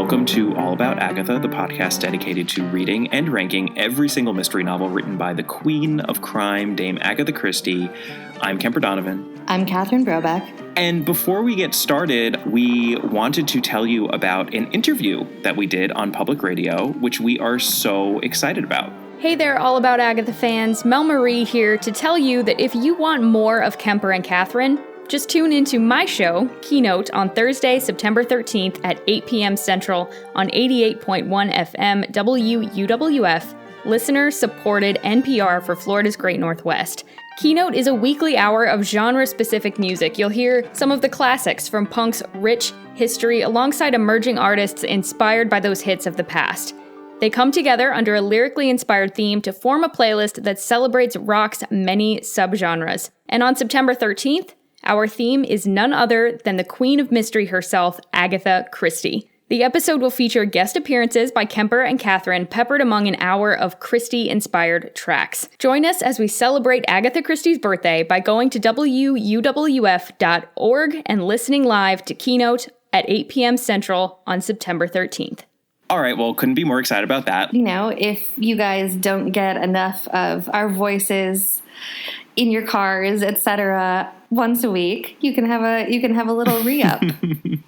Welcome to All About Agatha, the podcast dedicated to reading and ranking every single mystery novel written by the queen of crime, Dame Agatha Christie. I'm Kemper Donovan. I'm Catherine Brobeck. And before we get started, we wanted to tell you about an interview that we did on public radio, which we are so excited about. Hey there, All About Agatha fans. Mel Marie here to tell you that if you want more of Kemper and Catherine, just tune into my show, Keynote, on Thursday, September 13th at 8 p.m. Central on 88.1 FM WUWF, listener-supported NPR for Florida's Great Northwest. Keynote is a weekly hour of genre-specific music. You'll hear some of the classics from punk's rich history alongside emerging artists inspired by those hits of the past. They come together under a lyrically inspired theme to form a playlist that celebrates rock's many subgenres. And on September 13th, our theme is none other than the Queen of Mystery herself, Agatha Christie. The episode will feature guest appearances by Kemper and Catherine, peppered among an hour of Christie-inspired tracks. Join us as we celebrate Agatha Christie's birthday by going to wuwf.org and listening live to Keynote at 8 p.m. Central on September 13th. All right, well, couldn't be more excited about that. You know, if you guys don't get enough of our voices in your cars, etc., once a week, you can have a little re-up.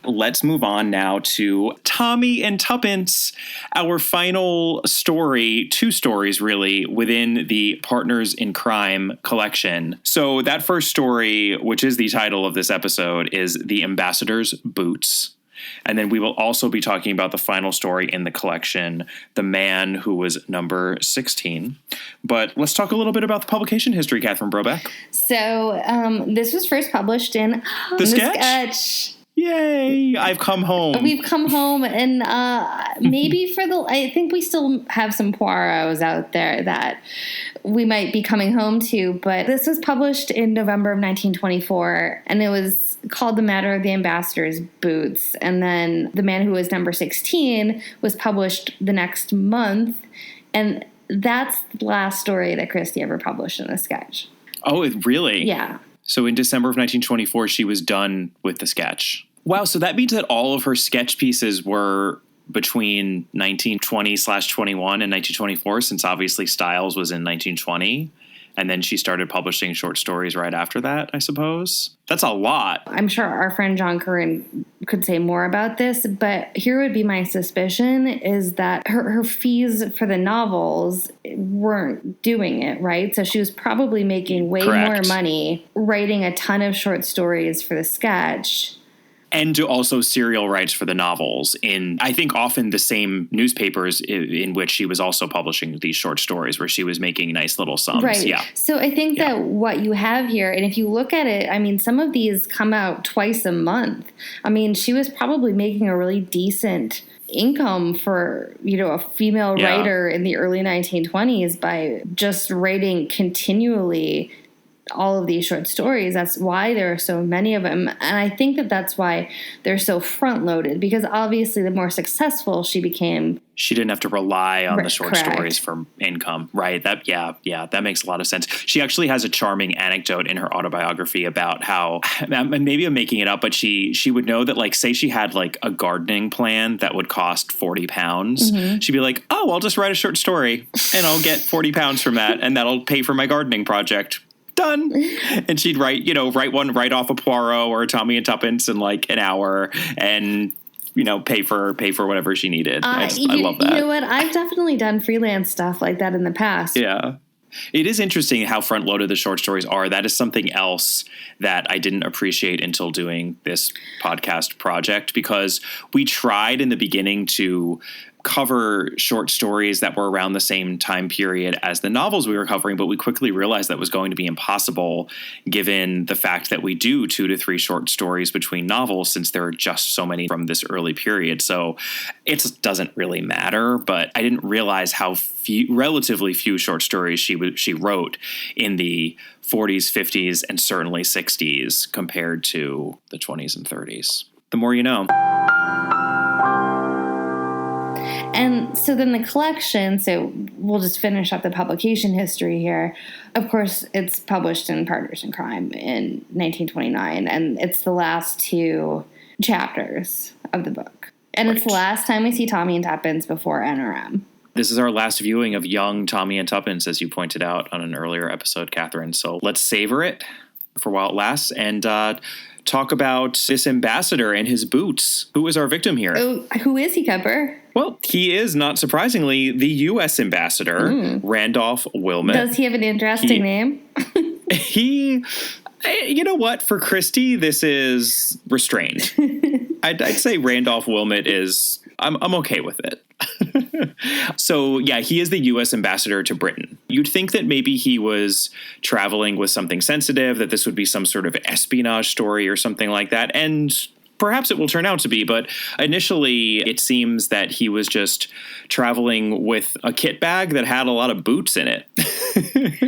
Let's move on now to Tommy and Tuppence, our final story, two stories really, within the Partners in Crime collection. So that first story, which is the title of this episode, is The Ambassador's Boots. And then we will also be talking about the final story in the collection, The Man Who Was Number 16. But let's talk a little bit about the publication history, Catherine Brobeck. So this was first published in The Sketch. Yay! I've come home. We've come home, and maybe I think we still have some Poirots out there that we might be coming home to, but this was published in November of 1924, and it was called The Matter of the Ambassador's Boots. And then The Man Who Was Number 16 was published the next month, and that's the last story that Christie ever published in The Sketch. Oh, really? Yeah. So in December of 1924, she was done with The Sketch. Wow, so that means that all of her sketch pieces were between 1920/21 and 1924, since obviously Styles was in 1920. And then she started publishing short stories right after that, I suppose. That's a lot. I'm sure our friend John Curran could say more about this, but here would be my suspicion is that her fees for the novels weren't doing it, right? So she was probably making way more money writing a ton of short stories for The Sketch. And to also serial rights for the novels in, I think, often the same newspapers in which she was also publishing these short stories where she was making nice little sums. Right. Yeah. So I think that what you have here, and if you look at it, I mean, some of these come out twice a month. I mean, she was probably making a really decent income for, a female writer in the early 1920s by just writing continually all of these short stories. That's why there are so many of them. And I think that that's why they're so front loaded, because obviously the more successful she became, she didn't have to rely on the short correct. stories for income. Right. That makes a lot of sense. She actually has a charming anecdote in her autobiography about how, maybe I'm making it up, but she would know that, like, say she had like a gardening plan that would cost £40. Mm-hmm. She'd be like, oh, I'll just write a short story and I'll get £40 from that. And that'll pay for my gardening project. Done. And she'd write off a Poirot or a Tommy and Tuppence in like an hour and, pay for whatever she needed. I love that. You know what? I've definitely done freelance stuff like that in the past. Yeah. It is interesting how front loaded the short stories are. That is something else that I didn't appreciate until doing this podcast project, because we tried in the beginning to cover short stories that were around the same time period as the novels we were covering, but we quickly realized that was going to be impossible given the fact that we do 2 to 3 short stories between novels, since there are just so many from this early period. So it doesn't really matter, but I didn't realize how relatively few short stories she wrote in the 40s, 50s, and certainly 60s compared to the 20s and 30s. The more you know. And so then the collection, so we'll just finish up the publication history here. Of course, it's published in Partners in Crime in 1929, and it's the last 2 chapters of the book. And it's the last time we see Tommy and Tuppence before NRM. This is our last viewing of young Tommy and Tuppence, as you pointed out on an earlier episode, Catherine. So let's savor it for while it lasts and talk about this ambassador and his boots. Who is our victim here? Oh, who is he, Kemper? Well, he is, not surprisingly, the U.S. ambassador, Randolph Wilmot. Does he have an interesting name? You know what? For Christie, this is restrained. I'd say Randolph Wilmot is, I'm okay with it. So, yeah, he is the U.S. ambassador to Britain. You'd think that maybe he was traveling with something sensitive, that this would be some sort of espionage story or something like that. And perhaps it will turn out to be, but initially it seems that he was just traveling with a kit bag that had a lot of boots in it.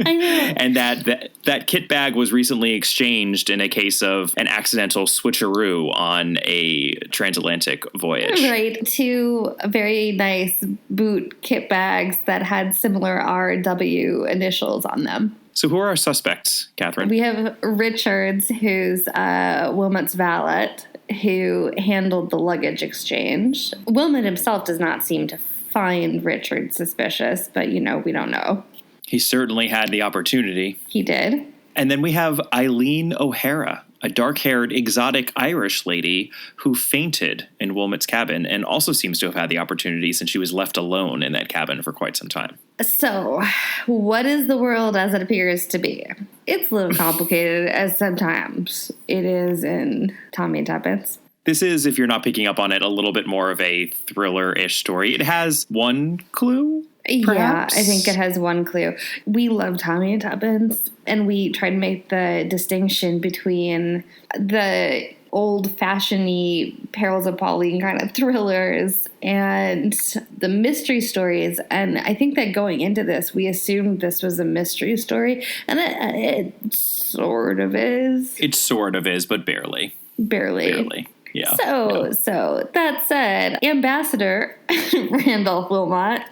I know. And that kit bag was recently exchanged in a case of an accidental switcheroo on a transatlantic voyage. Right. Two very nice boot kit bags that had similar RW initials on them. So who are our suspects, Catherine? We have Richards, who's Wilmot's valet, who handled the luggage exchange. Wilmot himself does not seem to find Richard suspicious, but, we don't know. He certainly had the opportunity. He did. And then we have Eileen O'Hara, a dark-haired, exotic Irish lady who fainted in Wilmot's cabin and also seems to have had the opportunity since she was left alone in that cabin for quite some time. So, what is the world as it appears to be? It's a little complicated, as sometimes it is in Tommy and Tuppence. This is, if you're not picking up on it, a little bit more of a thriller-ish story. It has one clue, perhaps? Yeah, I think it has one clue. We love Tommy and Tuppence, and we try to make the distinction between the old-fashioned-y Perils of Pauline kind of thrillers and the mystery stories. And I think that going into this, we assumed this was a mystery story, and it sort of is. It sort of is, but barely. Barely. Yeah. So that said, Ambassador Randolph Wilmot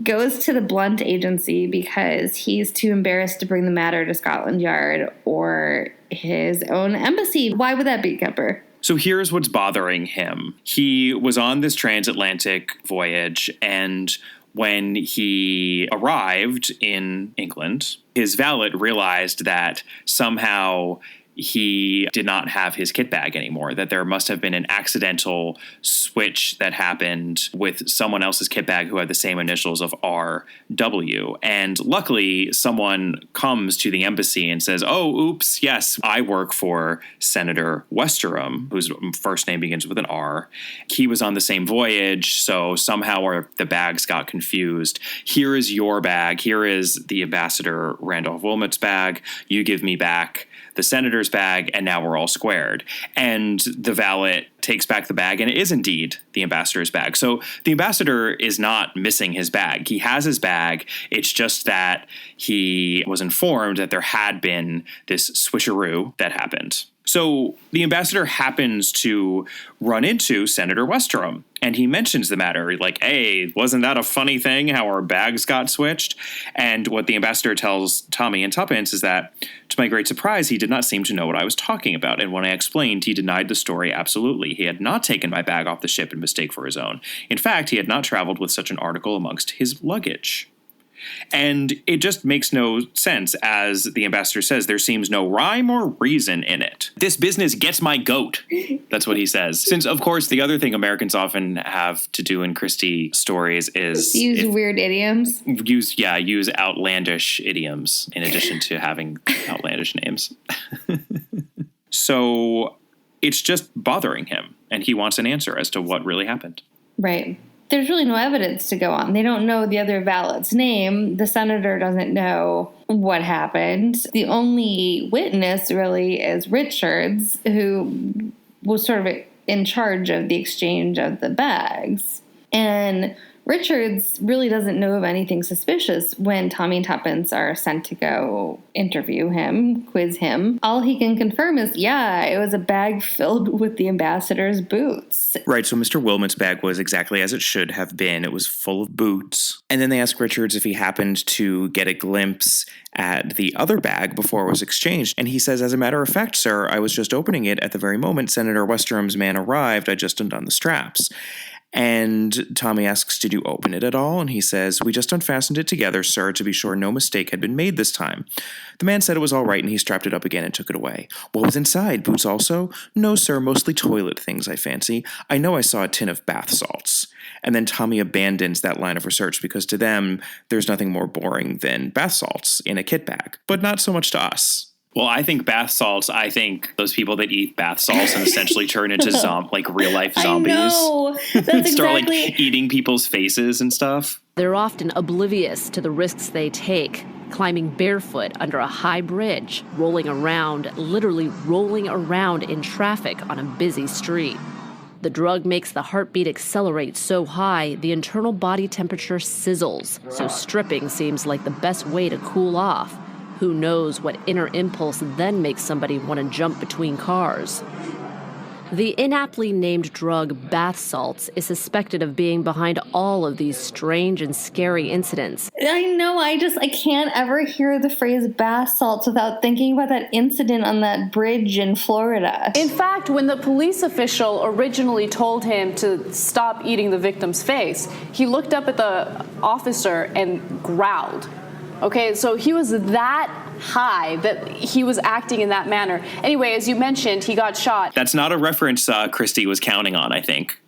goes to the Blunt Agency because he's too embarrassed to bring the matter to Scotland Yard or his own embassy. Why would that be, Kemper? So here's what's bothering him. He was on this transatlantic voyage, and when he arrived in England, his valet realized that somehow he did not have his kit bag anymore, that there must have been an accidental switch that happened with someone else's kit bag who had the same initials of RW. And luckily, someone comes to the embassy and says, oh, oops, yes, I work for Senator Westerham, whose first name begins with an R. He was on the same voyage, so somehow the bags got confused. Here is your bag. Here is the Ambassador Randolph Wilmot's bag. You give me back the senator's bag, and now we're all squared. And the valet takes back the bag, and it is indeed the ambassador's bag. So the ambassador is not missing his bag. He has his bag. It's just that he was informed that there had been this switcheroo that happened. So the ambassador happens to run into Senator Westerham, and he mentions the matter, like, hey, wasn't that a funny thing how our bags got switched? And what the ambassador tells Tommy and Tuppence is that, to my great surprise, he did not seem to know what I was talking about. And when I explained, he denied the story absolutely. He had not taken my bag off the ship in mistake for his own. In fact, he had not traveled with such an article amongst his luggage. And it just makes no sense. As the ambassador says, there seems no rhyme or reason in it. This business gets my goat. That's what he says. Since, of course, the other thing Americans often have to do in Christie stories is use weird idioms. Use outlandish idioms in addition to having outlandish names. So it's just bothering him, and he wants an answer as to what really happened. Right. There's really no evidence to go on. They don't know the other valet's name. The senator doesn't know what happened. The only witness really is Richards, who was sort of in charge of the exchange of the bags. And Richards really doesn't know of anything suspicious when Tommy and Tuppence are sent to go interview him, quiz him. All he can confirm is, yeah, it was a bag filled with the ambassador's boots. Right, so Mr. Wilmot's bag was exactly as it should have been. It was full of boots. And then they ask Richards if he happened to get a glimpse at the other bag before it was exchanged. And he says, as a matter of fact, sir, I was just opening it at the very moment Senator Westerham's man arrived. I just undone the straps. And Tommy asks, did you open it at all? And he says, we just unfastened it together, sir, to be sure no mistake had been made this time. The man said it was all right, and he strapped it up again and took it away. What was inside? Boots also? No, sir, mostly toilet things, I fancy. I know I saw a tin of bath salts. And then Tommy abandons that line of research because to them, there's nothing more boring than bath salts in a kit bag. But not so much to us. Well, I think bath salts, I think those people that eat bath salts and essentially turn into real life zombies. I know. That's start exactly. Eating people's faces and stuff. They're often oblivious to the risks they take, climbing barefoot under a high bridge, literally rolling around in traffic on a busy street. The drug makes the heartbeat accelerate so high, the internal body temperature sizzles, so stripping seems like the best way to cool off. Who knows what inner impulse then makes somebody want to jump between cars? The inaptly named drug bath salts is suspected of being behind all of these strange and scary incidents. I know, I can't ever hear the phrase bath salts without thinking about that incident on that bridge in Florida. In fact, when the police official originally told him to stop eating the victim's face, he looked up at the officer and growled. Okay, so he was that high that he was acting in that manner. Anyway, as you mentioned, he got shot. That's not a reference Christie was counting on, I think,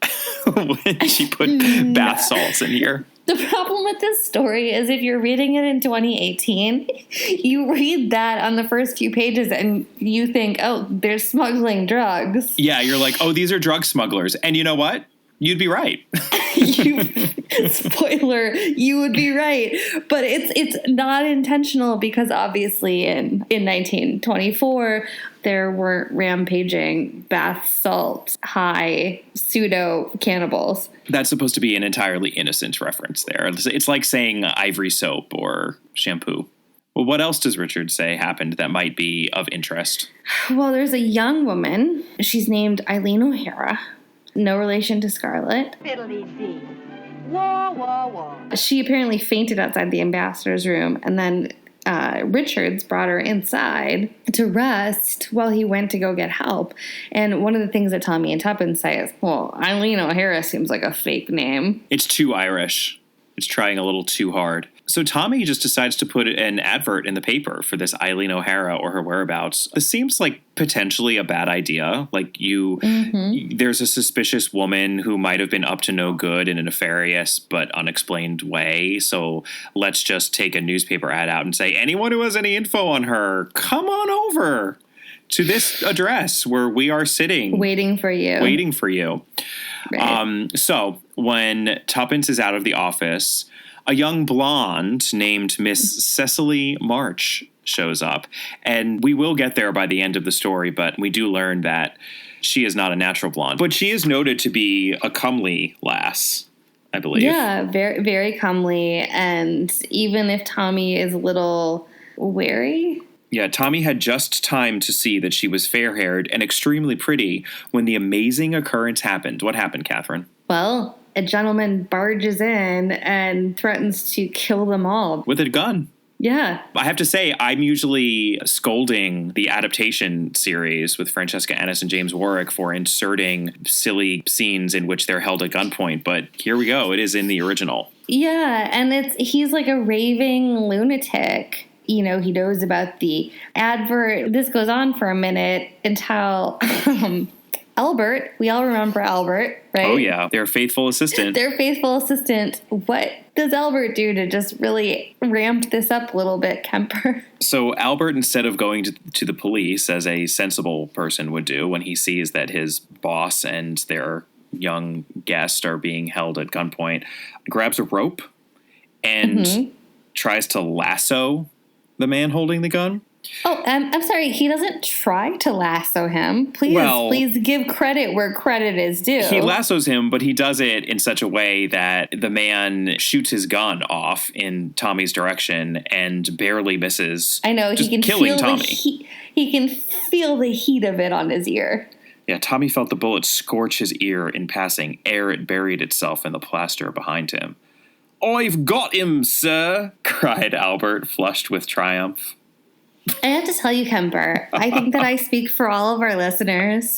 when she put bath salts in here. The problem with this story is if you're reading it in 2018, you read that on the first few pages and you think, oh, they're smuggling drugs. Yeah, you're like, oh, these are drug smugglers. And you know what? You'd be right. Spoiler, you would be right. But it's not intentional because obviously in 1924, there were rampaging bath salt high pseudo cannibals. That's supposed to be an entirely innocent reference there. It's like saying ivory soap or shampoo. Well, what else does Richard say happened that might be of interest? Well, there's a young woman. She's named Eileen O'Hara. No relation to Scarlett. Fiddly-dee. Whoa, whoa, whoa. She apparently fainted outside the ambassador's room, and then Richards brought her inside to rest while he went to go get help. And one of the things that Tommy and Tuppence say is, well, Eileen O'Hara seems like a fake name. It's too Irish. It's trying a little too hard. So Tommy just decides to put an advert in the paper for this Eileen O'Hara or her whereabouts. This seems like potentially a bad idea. There's a suspicious woman who might have been up to no good in a nefarious but unexplained way. So let's just take a newspaper ad out and say, anyone who has any info on her, come on over to this address where we are sitting. Waiting for you. Right. So when Tuppence is out of the office, a young blonde named Miss Cecily March shows up. And we will get there by the end of the story, but we do learn that she is not a natural blonde. But she is noted to be a comely lass, I believe. Yeah, very, very comely. And even if Tommy is a little wary... Yeah, Tommy had just time to see that she was fair-haired and extremely pretty when the amazing occurrence happened. What happened, Catherine? Well, a gentleman barges in and threatens to kill them all. With a gun. Yeah. I have to say, I'm usually scolding the adaptation series with Francesca Ennis and James Warwick for inserting silly scenes in which they're held at gunpoint. But here we go. It is in the original. Yeah, and he's like a raving lunatic. You know, he knows about the advert. This goes on for a minute until Albert, we all remember Albert, right? Oh, yeah. Their faithful assistant. What does Albert do to just really ramp this up a little bit, Kemper? So Albert, instead of going to the police, as a sensible person would do when he sees that his boss and their young guest are being held at gunpoint, grabs a rope and tries to lasso the man holding the gun. Oh, I'm sorry. He doesn't try to lasso him. Please give credit where credit is due. He lassos him, but he does it in such a way that the man shoots his gun off in Tommy's direction and barely misses. I know. Just he can killing feel Tommy. He can feel the heat of it on his ear. Yeah, Tommy felt the bullet scorch his ear in passing ere it buried itself in the plaster behind him. "I've got him, sir," cried Albert, flushed with triumph. I have to tell you, Kemper, I think that I speak for all of our listeners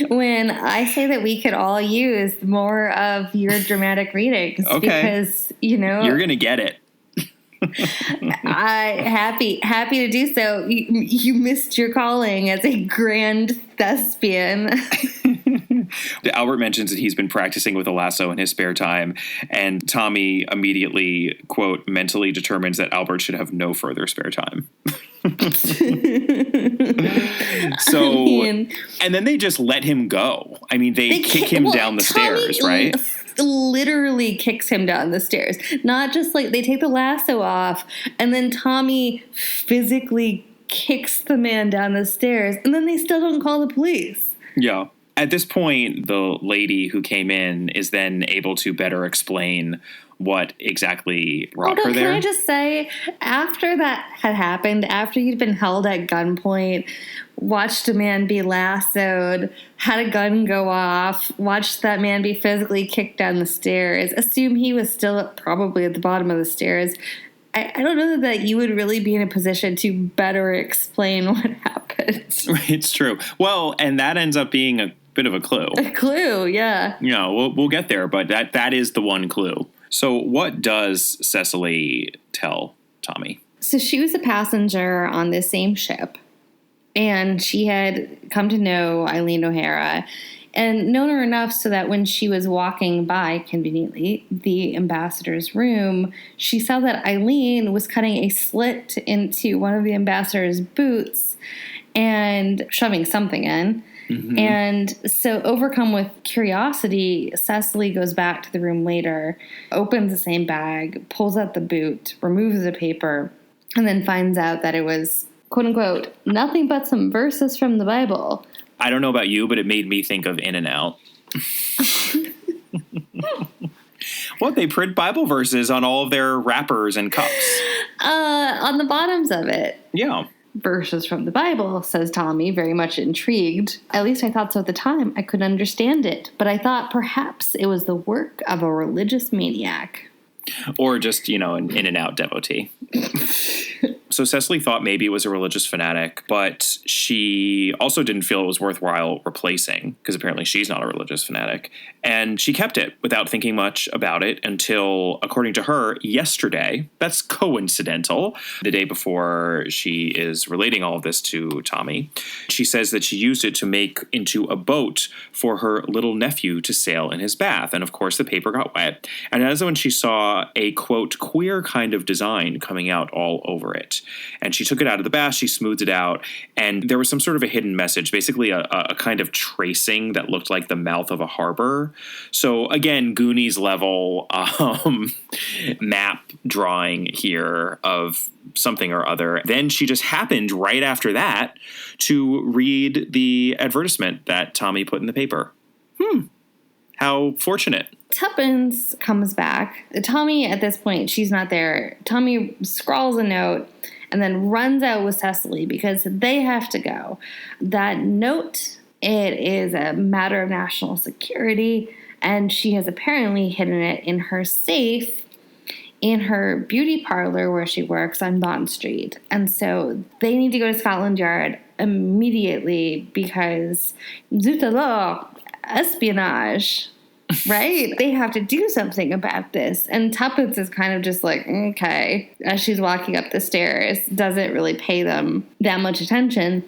when I say that we could all use more of your dramatic readings. Okay. Because, you're going to get it. Happy to do so. You missed your calling as a grand thespian. Albert mentions that he's been practicing with a lasso in his spare time, and Tommy immediately, quote, mentally determines that Albert should have no further spare time. And then they just let him go. I mean, they kick him down the stairs, right? Literally kicks him down the stairs. Not just like they take the lasso off, and then Tommy physically kicks the man down the stairs, and then they still don't call the police. Yeah. At this point, the lady who came in is then able to better explain what exactly brought her there. Can I just say, after that had happened, after you'd been held at gunpoint, watched a man be lassoed, had a gun go off, watched that man be physically kicked down the stairs, assume he was still probably at the bottom of the stairs, I don't know that you would really be in a position to better explain what happened. It's true. Well, and that ends up being a bit of a clue. A clue, yeah. We'll get there, but that is the one clue. So what does Cecily tell Tommy? So she was a passenger on this same ship, and she had come to know Eileen O'Hara and known her enough so that when she was walking by, conveniently, the ambassador's room, she saw that Eileen was cutting a slit into one of the ambassador's boots and shoving something in. Mm-hmm. And so, overcome with curiosity, Cecily goes back to the room later, opens the same bag, pulls out the boot, removes the paper, and then finds out that it was, quote unquote, nothing but some verses from the Bible. I don't know about you, but it made me think of In-N-Out. What? They print Bible verses on all of their wrappers and cups. On the bottoms of it. Yeah. Verses from the Bible, says Tommy, very much intrigued. At least I thought so at the time. I couldn't understand it, but I thought perhaps it was the work of a religious maniac. Or just, an In-N-Out devotee. So Cecily thought maybe it was a religious fanatic, but she also didn't feel it was worthwhile replacing, because apparently she's not a religious fanatic. And she kept it without thinking much about it until, according to her, yesterday, that's coincidental, the day before she is relating all of this to Tommy, she says that she used it to make into a boat for her little nephew to sail in his bath. And of course, the paper got wet. And that's when she saw a, quote, queer kind of design coming out all over it. And she took it out of the bath, she smoothed it out, and there was some sort of a hidden message, basically a kind of tracing that looked like the mouth of a harbor. So again, Goonies level map drawing here of something or other. Then she just happened right after that to read the advertisement that Tommy put in the paper. How fortunate. Tuppence comes back. Tommy, at this point, she's not there. Tommy scrawls a note and then runs out with Cecily because they have to go. That note, it is a matter of national security, and she has apparently hidden it in her safe in her beauty parlor where she works on Bond Street. And so they need to go to Scotland Yard immediately because zut alors, espionage. Right? They have to do something about this. And Tuppence is kind of just like, okay, as she's walking up the stairs, doesn't really pay them that much attention.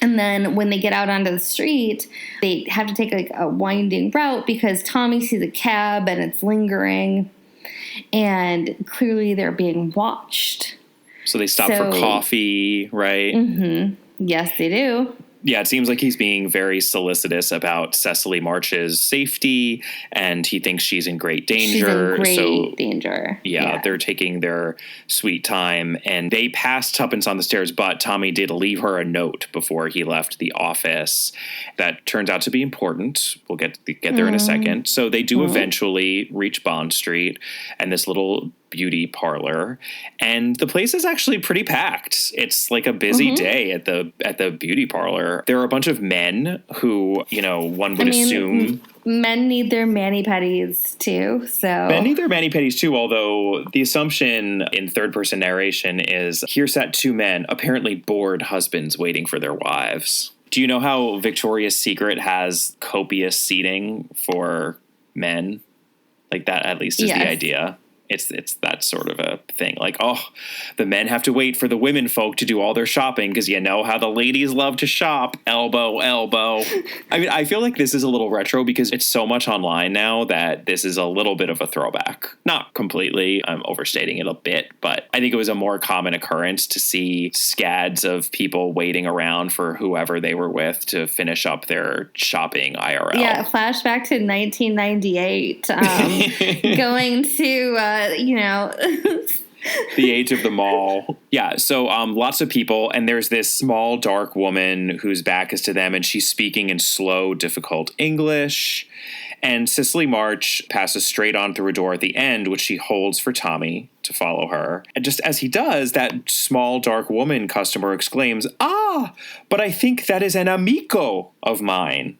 And then when they get out onto the street, they have to take like a winding route because Tommy sees a cab and it's lingering. And clearly they're being watched. So they stop for coffee, right? Mm-hmm. Yes, they do. Yeah, it seems like he's being very solicitous about Cecily March's safety, and he thinks she's in great danger. She's in great danger. Yeah, they're taking their sweet time, and they passed Tuppence on the stairs, but Tommy did leave her a note before he left the office. That turns out to be important. We'll get there in a second. So they do eventually reach Bond Street and this little beauty parlor, and the place is actually pretty packed. It's like a busy day at the beauty parlor. There are a bunch of men who, one would assume men need their mani-pedis too. So men need their mani-pedis too, although the assumption in third-person narration is here sat two men, apparently bored husbands waiting for their wives. Do you know how Victoria's Secret has copious seating for men? Like that at least is the idea. It's that sort of a thing. Like, the men have to wait for the women folk to do all their shopping because you know how the ladies love to shop. Elbow, elbow. I mean, I feel like this is a little retro because it's so much online now that this is a little bit of a throwback. Not completely. I'm overstating it a bit, but I think it was a more common occurrence to see scads of people waiting around for whoever they were with to finish up their shopping IRL. Yeah, flashback to 1998. Going to... the age of the mall. Yeah, so lots of people, and there's this small, dark woman whose back is to them, and she's speaking in slow, difficult English. And Cecily March passes straight on through a door at the end, which she holds for Tommy to follow her. And just as he does, that small, dark woman customer exclaims, but I think that is an amico of mine.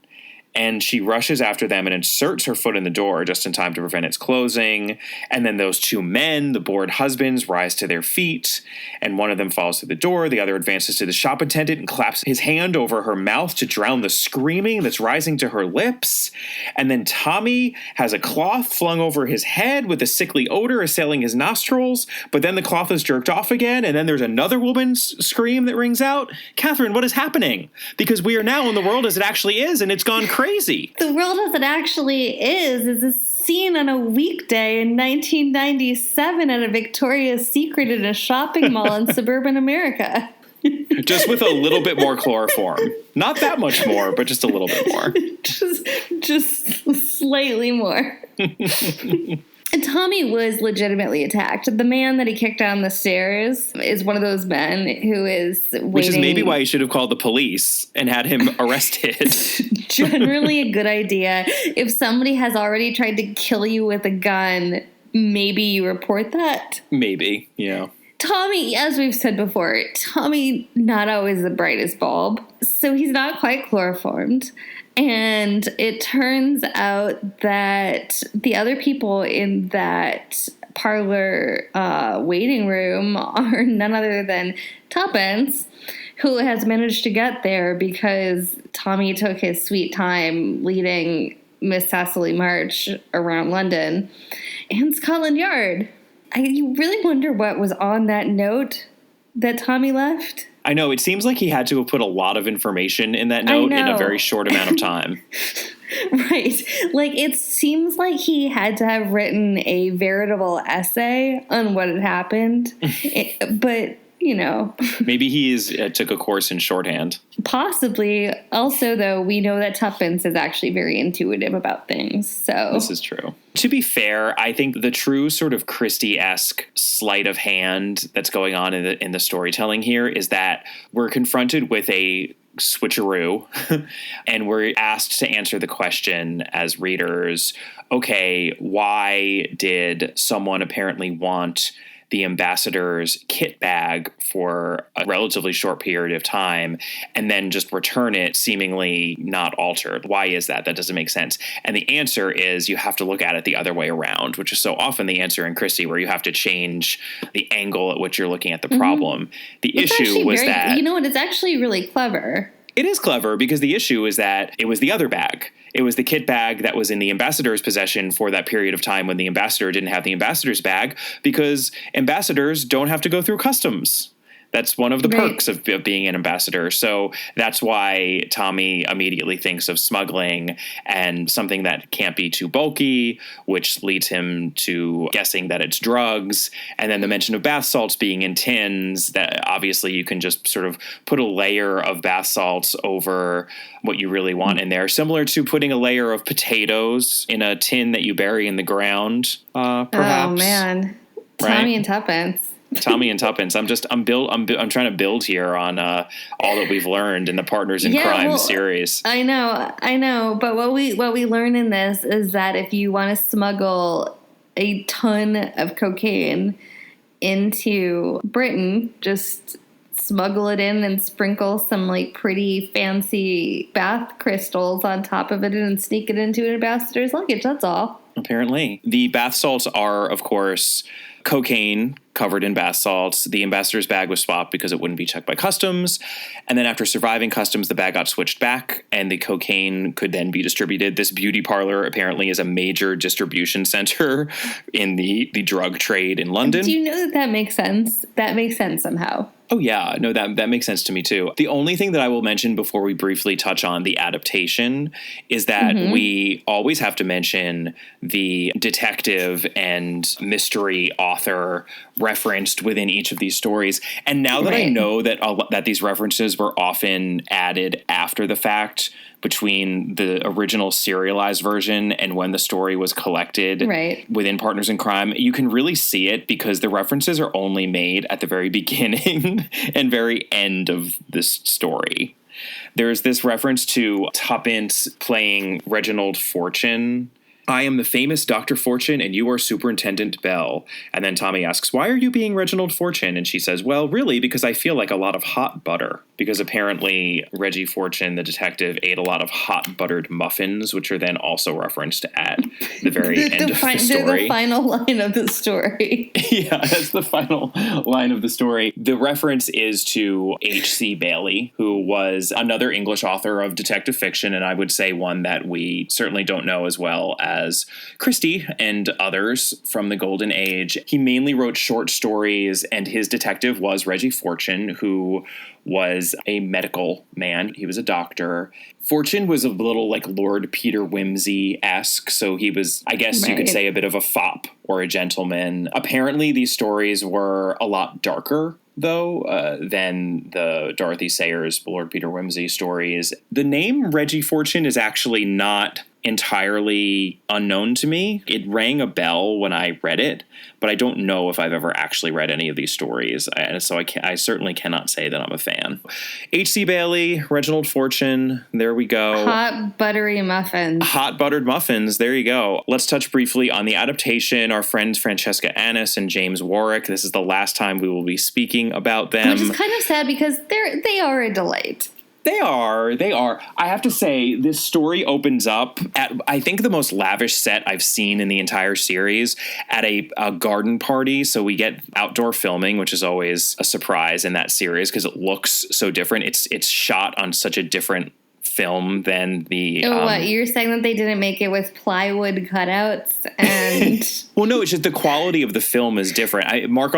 And she rushes after them and inserts her foot in the door just in time to prevent its closing. And then those two men, the bored husbands, rise to their feet. And one of them falls through the door. The other advances to the shop attendant and claps his hand over her mouth to drown the screaming that's rising to her lips. And then Tommy has a cloth flung over his head with a sickly odor assailing his nostrils. But then the cloth is jerked off again. And then there's another woman's scream that rings out. Catherine, what is happening? Because we are now in the world as it actually is, and it's gone crazy. The world as it actually is a scene on a weekday in 1997 at a Victoria's Secret in a shopping mall in suburban America. Just with a little bit more chloroform. Not that much more, but just a little bit more. just slightly more. And Tommy was legitimately attacked. The man that he kicked down the stairs is one of those men who is waiting. Which is maybe why you should have called the police and had him arrested. Generally a good idea. If somebody has already tried to kill you with a gun, maybe you report that. Maybe, yeah. Tommy, as we've said before, Tommy not always the brightest bulb. So he's not quite chloroformed. And it turns out that the other people in that parlor waiting room are none other than Tuppence, who has managed to get there because Tommy took his sweet time leading Miss Cecily March around London, and Scotland Yard. You really wonder what was on that note that Tommy left. I know. It seems like he had to have put a lot of information in that note in a very short amount of time. Right. Like, it seems like he had to have written a veritable essay on what had happened. But, Maybe he took a course in shorthand. Possibly. Also, though, we know that Tuppence is actually very intuitive about things. So this is true. To be fair, I think the true sort of Christie-esque sleight of hand that's going on in the storytelling here is that we're confronted with a switcheroo and we're asked to answer the question as readers, okay, why did someone apparently want the ambassador's kit bag for a relatively short period of time and then just return it seemingly not altered? Why is that? That doesn't make sense. And the answer is you have to look at it the other way around, which is so often the answer in Christie, where you have to change the angle at which you're looking at the problem. The issue was that... You know what? It's actually really clever. It is clever because the issue is that it was the other bag. It was the kit bag that was in the ambassador's possession for that period of time when the ambassador didn't have the ambassador's bag, because ambassadors don't have to go through customs. That's one of the Right. perks of being an ambassador. So that's why Tommy immediately thinks of smuggling and something that can't be too bulky, which leads him to guessing that it's drugs. And then the mention of bath salts being in tins, that obviously you can just sort of put a layer of bath salts over what you really want in there. Similar to putting a layer of potatoes in a tin that you bury in the ground, perhaps. Oh, man. Right? Tommy and Tuppence. Tommy and Tuppence. I'm trying to build here on all that we've learned in the Partners in Crime series. I know. But what we learn in this is that if you want to smuggle a ton of cocaine into Britain, just smuggle it in and sprinkle some like pretty fancy bath crystals on top of it and sneak it into an ambassador's luggage. That's all. Apparently, the bath salts are, of course, cocaine covered in bath salts. The ambassador's bag was swapped because it wouldn't be checked by customs. And then after surviving customs, the bag got switched back and the cocaine could then be distributed. This beauty parlor apparently is a major distribution center in the drug trade in London. Do you know that makes sense? That makes sense somehow. Oh, yeah. No, that makes sense to me, too. The only thing that I will mention before we briefly touch on the adaptation is that we always have to mention the detective and mystery author referenced within each of these stories. And now that I know that these references were often added after the fact, between the original serialized version and when the story was collected within Partners in Crime, you can really see it because the references are only made at the very beginning and very end of this story. There's this reference to Tuppence playing Reginald Fortune. I am the famous Dr. Fortune and you are Superintendent Bell. And then Tommy asks, why are you being Reginald Fortune? And she says, well, really, because I feel like a lot of hot butter. Because apparently Reggie Fortune, the detective, ate a lot of hot buttered muffins, which are then also referenced at the very end of the story. They're the final line of the story. Yeah, that's the final line of the story. The reference is to H.C. Bailey, who was another English author of detective fiction, and I would say one that we certainly don't know as well as Christie and others from the Golden Age. He mainly wrote short stories, and his detective was Reggie Fortune, who was a medical man. He was a doctor. Fortune was a little like Lord Peter Wimsey-esque, so he was, I guess you could say, a bit of a fop or a gentleman. Apparently, these stories were a lot darker, though, than the Dorothy Sayers, Lord Peter Wimsey stories. The name Reggie Fortune is actually not entirely unknown to me. It rang a bell when I read it, but I don't know if I've ever actually read any of these stories, and so I certainly cannot say that I'm a fan. H.C. Bailey, Reginald Fortune, there we go. Hot buttery muffins. Hot buttered muffins, there you go. Let's touch briefly on the adaptation. Our friends Francesca Annis and James Warwick, this is the last time we will be speaking about them. Which is kind of sad because they are a delight. They are. I have to say, this story opens up at, I think, the most lavish set I've seen in the entire series at a garden party. So we get outdoor filming, which is always a surprise in that series because it looks so different. It's shot on such a different film than the what you're saying that they didn't make it with plywood cutouts and well, no, it's just the quality of the film is different. Mark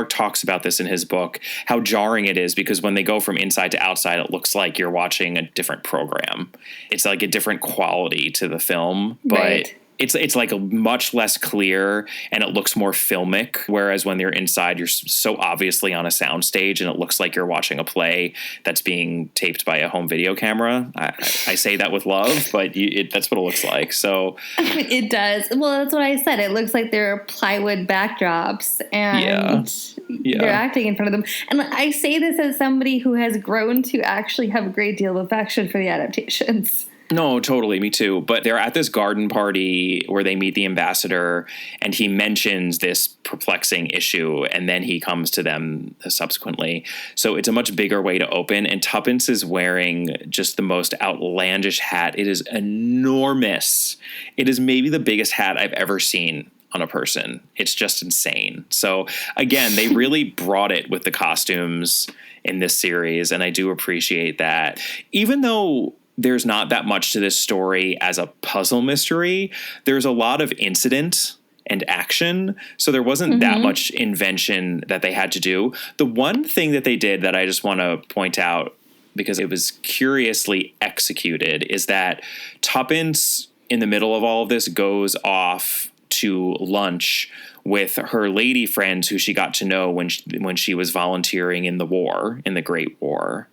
talks about this in his book, how jarring it is because when they go from inside to outside, it looks like you're watching a different program. It's like a different quality to the film, but it's like a much less clear and it looks more filmic. Whereas when they're inside, you're so obviously on a soundstage and it looks like you're watching a play that's being taped by a home video camera. I say that with love, but that's what it looks like. So it does. Well, that's what I said. It looks like there are plywood backdrops and they're acting in front of them. And I say this as somebody who has grown to actually have a great deal of affection for the adaptations. No, totally. Me too. But they're at this garden party where they meet the ambassador and he mentions this perplexing issue and then he comes to them subsequently. So it's a much bigger way to open. And Tuppence is wearing just the most outlandish hat. It is enormous. It is maybe the biggest hat I've ever seen on a person. It's just insane. So again, they really brought it with the costumes in this series. And I do appreciate that. Even though there's not that much to this story as a puzzle mystery, there's a lot of incident and action. So there wasn't that much invention that they had to do. The one thing that they did that I just want to point out, because it was curiously executed, is that Tuppence, in the middle of all of this, goes off to lunch with her lady friends who she got to know when she was volunteering in the Great War.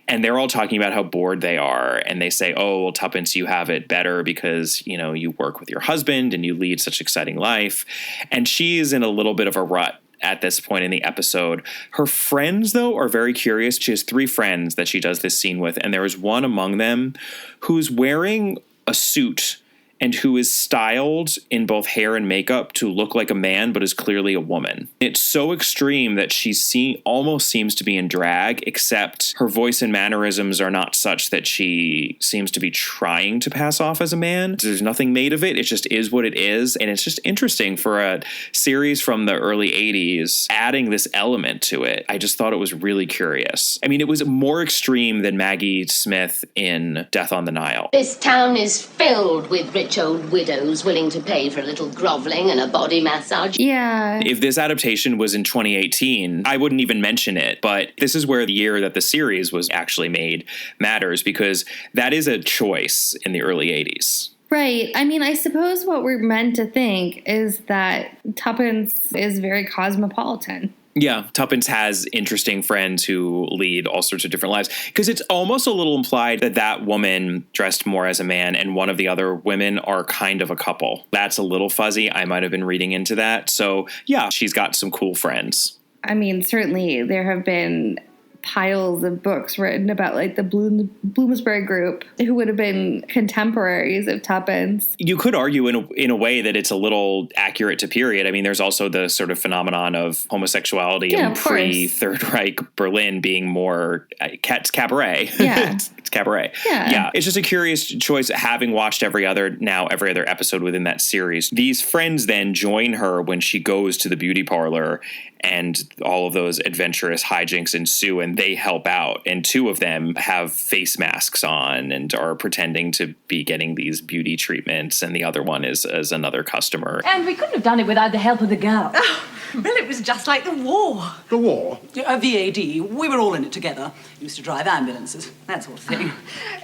And they're all talking about how bored they are. And they say, oh, well, Tuppence, you have it better because, you know, you work with your husband and you lead such exciting life. And she's in a little bit of a rut at this point in the episode. Her friends, though, are very curious. She has 3 friends that she does this scene with. And there is one among them who's wearing a suit and who is styled in both hair and makeup to look like a man, but is clearly a woman. It's so extreme that she almost seems to be in drag, except her voice and mannerisms are not such that she seems to be trying to pass off as a man. There's nothing made of it. It just is what it is. And it's just interesting for a series from the early 80s adding this element to it. I just thought it was really curious. I mean, it was more extreme than Maggie Smith in Death on the Nile. This town is filled with rich old widows willing to pay for a little groveling and a body massage. Yeah. If this adaptation was in 2018, I wouldn't even mention it. But this is where the year that the series was actually made matters, because that is a choice in the early 80s. Right. I mean, I suppose what we're meant to think is that Tuppence is very cosmopolitan. Yeah, Tuppence has interesting friends who lead all sorts of different lives. Because it's almost a little implied that that woman dressed more as a man and one of the other women are kind of a couple. That's a little fuzzy. I might have been reading into that. So, yeah, she's got some cool friends. I mean, certainly there have been piles of books written about like the Bloomsbury group who would have been contemporaries of Tuppence. You could argue in a way that it's a little accurate to period. I mean, there's also the sort of phenomenon of homosexuality in pre-Third Reich Berlin being more it's cabaret. Yeah. It's cabaret. Yeah. It's just a curious choice. Having watched every other episode within that series, these friends then join her when she goes to the beauty parlor and all of those adventurous hijinks ensue, and they help out. And 2 of them have face masks on and are pretending to be getting these beauty treatments, and the other one is another customer. And we couldn't have done it without the help of the girl. Oh, well, it was just like the war. The war? VAD. We were all in it together. Used to drive ambulances, that sort of thing.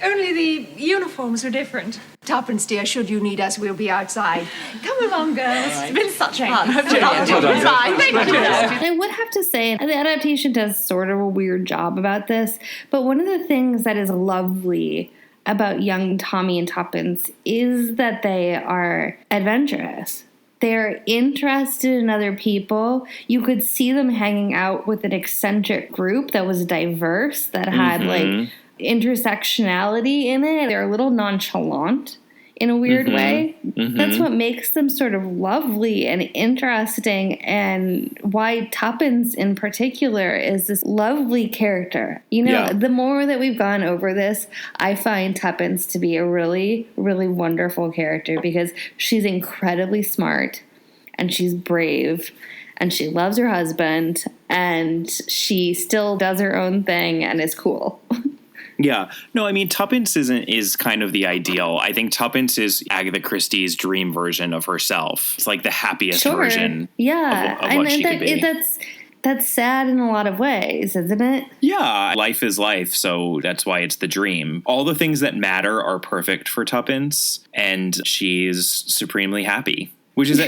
Only the uniforms were different. Tuppence, dear, should you need us, we'll be outside. Come along, girls. It's been such fun. I would have to say the adaptation does sort of a weird job about this, but one of the things that is lovely about young Tommy and Tuppence is that they are adventurous. They're interested in other people. You could see them hanging out with an eccentric group that was diverse, that had like intersectionality in it. They're a little nonchalant in a weird way. That's what makes them sort of lovely and interesting, and why Tuppence in particular is this lovely character. You know, the more that we've gone over this, I find Tuppence to be a really, really wonderful character because she's incredibly smart and she's brave and she loves her husband and she still does her own thing and is cool. Yeah. No, I mean, Tuppence is kind of the ideal. I think Tuppence is Agatha Christie's dream version of herself. It's like the happiest version of what she could be. That's sad in a lot of ways, isn't it? Yeah. Life is life, so that's why it's the dream. All the things that matter are perfect for Tuppence, and she's supremely happy. Which is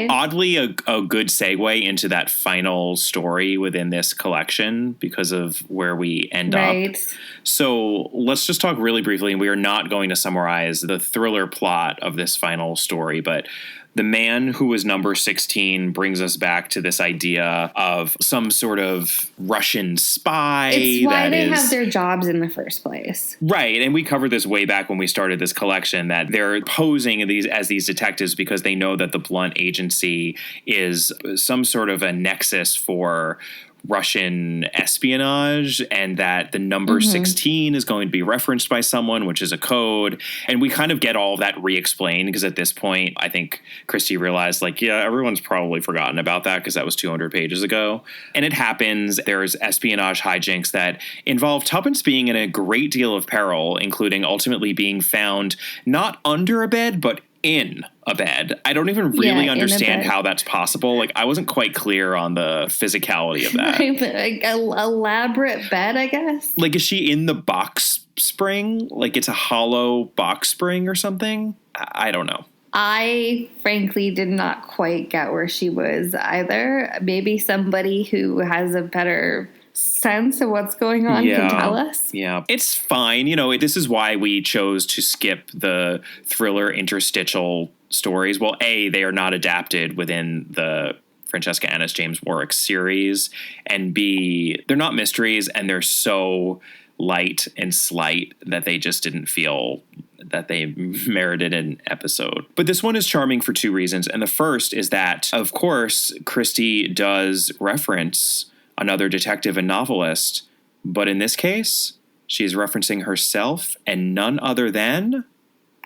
oddly a good segue into that final story within this collection because of where we end up. So let's just talk really briefly, and we are not going to summarize the thriller plot of this final story, but the man who was number 16 brings us back to this idea of some sort of Russian spy. It's why they have their jobs in the first place. Right. And we covered this way back when we started this collection, that they're posing as these detectives because they know that the Blunt Agency is some sort of a nexus for Russian espionage, and that the number 16 is going to be referenced by someone, which is a code. And we kind of get all of that re-explained because at this point, I think Christie realized, like, yeah, everyone's probably forgotten about that because that was 200 pages ago. And it happens. There's espionage hijinks that involve Tuppence being in a great deal of peril, including ultimately being found not under a bed, but in a bed. I don't even really understand how that's possible. Like, I wasn't quite clear on the physicality of that. Like an elaborate bed, I guess. Like, is she in the box spring? Like, it's a hollow box spring or something? I don't know. I frankly did not quite get where she was either. Maybe somebody who has a better sense of what's going on can tell us. Yeah, it's fine. You know, this is why we chose to skip the thriller interstitial stories. Well, A, they are not adapted within the Francesca Annis James Warwick series, and B, they're not mysteries, and they're so light and slight that they just didn't feel that they merited an episode. But this one is charming for two reasons. And the first is that, of course, Christie does reference another detective and novelist, but in this case, she's referencing herself and none other than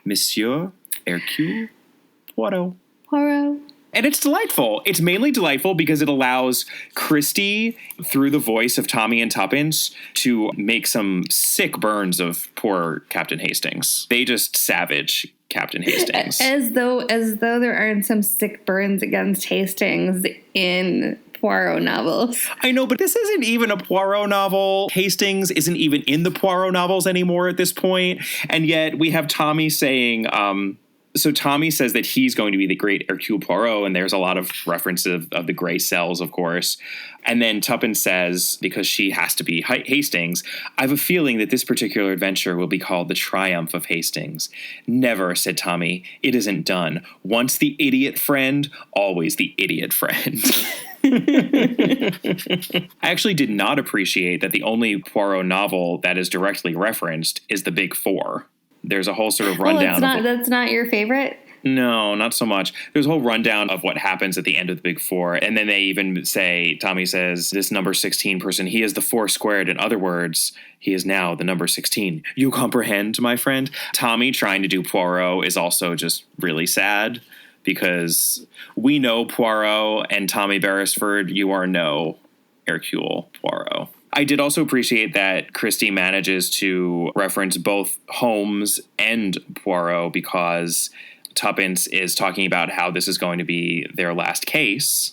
Monsieur Hercule Poirot. Poirot. And it's delightful. It's mainly delightful because it allows Christie, through the voice of Tommy and Tuppence, to make some sick burns of poor Captain Hastings. They just savage Captain Hastings. As though there aren't some sick burns against Hastings in Poirot novels. I know, but this isn't even a Poirot novel. Hastings isn't even in the Poirot novels anymore at this point. And yet we have Tommy saying, so Tommy says that he's going to be the great Hercule Poirot, and there's a lot of references of the gray cells, of course. And then Tuppence says, because she has to be Hastings, I have a feeling that this particular adventure will be called The Triumph of Hastings. Never, said Tommy. It isn't done. Once the idiot friend, always the idiot friend. I actually did not appreciate that the only Poirot novel that is directly referenced is The Big Four. There's a whole sort of rundown. That's not your favorite? No, not so much. There's a whole rundown of what happens at the end of The Big Four. And then they even say, Tommy says, this number 16 person, he is the 4 squared. In other words, he is now the number 16. You comprehend, my friend? Tommy trying to do Poirot is also just really sad because we know Poirot and Tommy Beresford, you are no Hercule Poirot. I did also appreciate that Christie manages to reference both Holmes and Poirot because Tuppence is talking about how this is going to be their last case.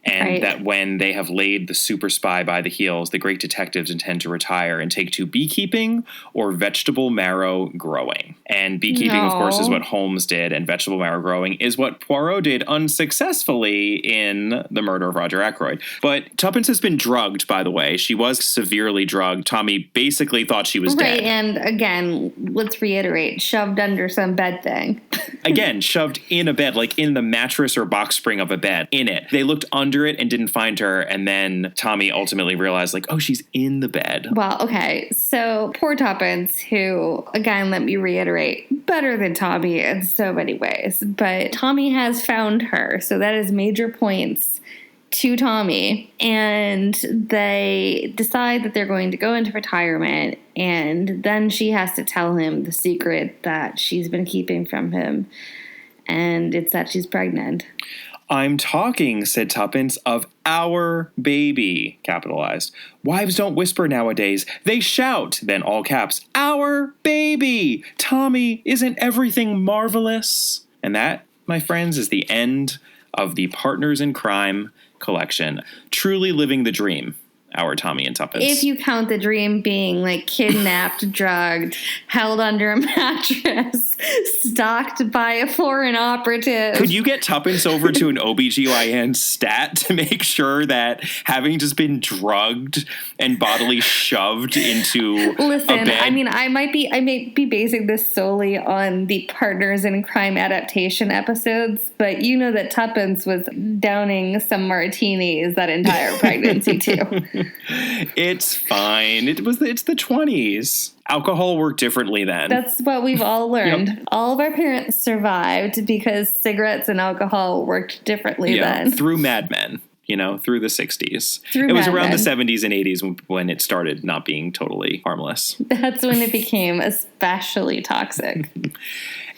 And that when they have laid the super spy by the heels, the great detectives intend to retire and take to beekeeping or vegetable marrow growing. And beekeeping, of course, is what Holmes did, and vegetable marrow growing is what Poirot did unsuccessfully in The Murder of Roger Ackroyd. But Tuppence has been drugged, by the way. She was severely drugged. Tommy basically thought she was dead. Right, and again, let's reiterate, shoved under some bed thing. Again, shoved in a bed, like in the mattress or box spring of a bed, in it. They looked under it and didn't find her, and then Tommy ultimately realized, like, oh, she's in the bed. Well, okay, so poor Tuppence, who, again, let me reiterate, better than Tommy in so many ways, but Tommy has found her, so that is major points to Tommy, and they decide that they're going to go into retirement, and then she has to tell him the secret that she's been keeping from him, and it's that she's pregnant. I'm talking, said Tuppence, of our baby, capitalized. Wives don't whisper nowadays. They shout, then all caps, our baby. Tommy, isn't everything marvelous? And that, my friends, is the end of the Partners in Crime collection. Truly living the dream. Our Tommy and Tuppence. If you count the dream being like kidnapped, drugged, held under a mattress, stalked by a foreign operative. Could you get Tuppence over to an OBGYN stat to make sure that having just been drugged and bodily shoved into a bed? I mean, I may be basing this solely on the Partners in Crime adaptation episodes, but you know that Tuppence was downing some martinis that entire pregnancy too. It's fine. It's the 20s. Alcohol worked differently then. That's what we've all learned. Yep. All of our parents survived because cigarettes and alcohol worked differently then. Through Mad Men, through the 60s. It was around the 70s and 80s when it started not being totally harmless. That's when it became especially toxic.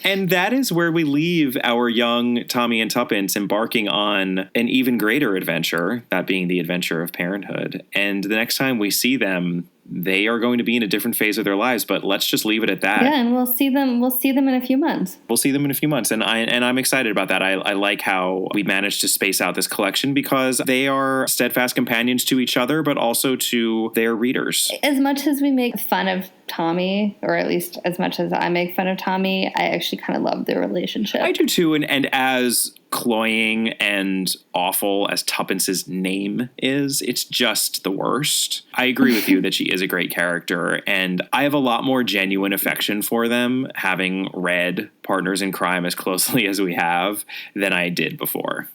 And that is where we leave our young Tommy and Tuppence embarking on an even greater adventure, that being the adventure of parenthood. And the next time we see them, they are going to be in a different phase of their lives, but let's just leave it at that. Yeah, and we'll see them in a few months. We'll see them in a few months. And I'm excited about that. I like how we managed to space out this collection because they are steadfast companions to each other, but also to their readers. As much as we make fun of Tommy, or at least as much as I make fun of Tommy, I actually kind of love their relationship. I do too. And as cloying and awful as Tuppence's name is, it's just the worst. I agree with you that she is a great character, and I have a lot more genuine affection for them, having read Partners in Crime as closely as we have, than I did before.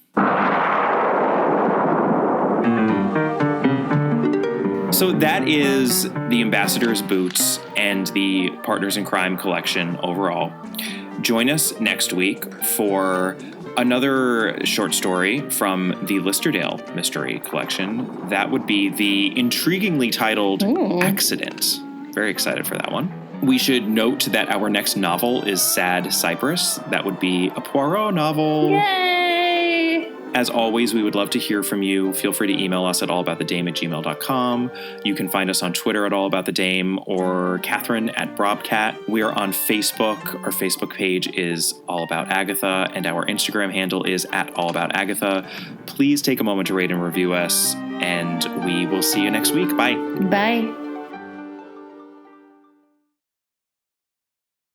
So that is The Ambassador's Boots and the Partners in Crime collection overall. Join us next week for another short story from the Listerdale Mystery Collection. That would be the intriguingly titled Accident. Very excited for that one. We should note that our next novel is Sad Cypress. That would be a Poirot novel. Yay! As always, we would love to hear from you. Feel free to email us at allaboutthedame@gmail.com. You can find us on Twitter at allaboutthedame or Catherine at Brobcat. We are on Facebook. Our Facebook page is All About Agatha, and our Instagram handle is at allaboutagatha. Please take a moment to rate and review us, and we will see you next week. Bye. Bye.